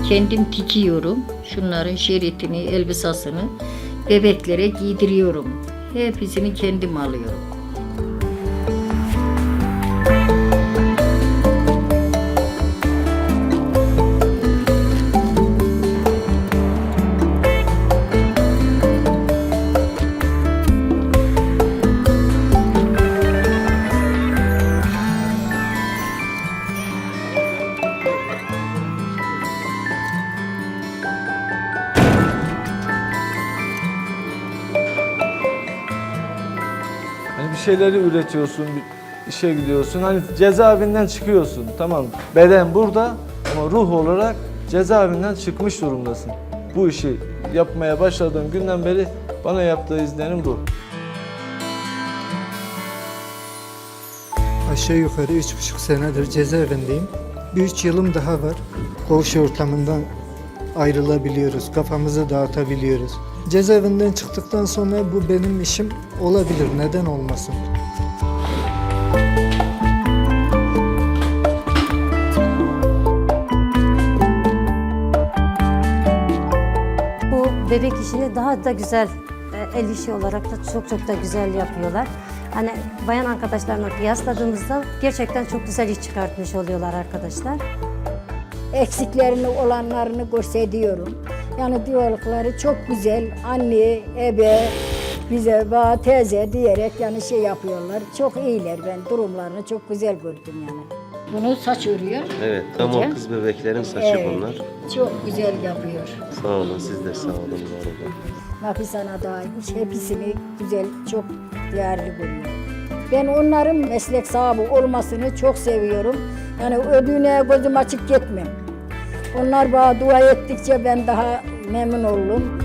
kendim dikiyorum. Şunların şeritini, elbisasını bebeklere giydiriyorum. Hepsini kendim alıyorum. Hani bir şeyleri üretiyorsun, bir işe gidiyorsun. Hani cezaevinden çıkıyorsun. Tamam, beden burada ama ruh olarak cezaevinden çıkmış durumdasın. Bu işi yapmaya başladığım günden beri bana yaptığı izlenim bu. Aşağı yukarı 3,5 senedir cezaevindeyim. Bir 3 yılım daha var. Koğuş ortamından ayrılabiliyoruz, kafamızı dağıtabiliyoruz. Cezaevinden çıktıktan sonra bu benim işim olabilir, neden olmasın? Bu bebek işini daha da güzel, el işi olarak da çok da güzel yapıyorlar. Hani bayan arkadaşlarına kıyasladığımızda gerçekten çok güzel iş çıkartmış oluyorlar arkadaşlar. Eksiklerini olanlarını gösteriyorum. Yani diyalogları çok güzel. Anne, ebe, bize, bana, teyze diyerek yani şey yapıyorlar. Çok iyiler, ben durumlarını çok güzel gördüm yani. Bunu saç örüyor. Evet, tam Hocam. o kız bebeklerin saçı Evet, bunlar. çok güzel yapıyor. Sağ olun, siz de sağ olun. Var olun. Nafisana dahil hepsini güzel, çok değerli görüyorum. Ben onların meslek sahibi olmasını çok seviyorum. Yani ödüğüne gözüm açık gitmem. Onlar bana dua ettikçe ben daha memnun oldum.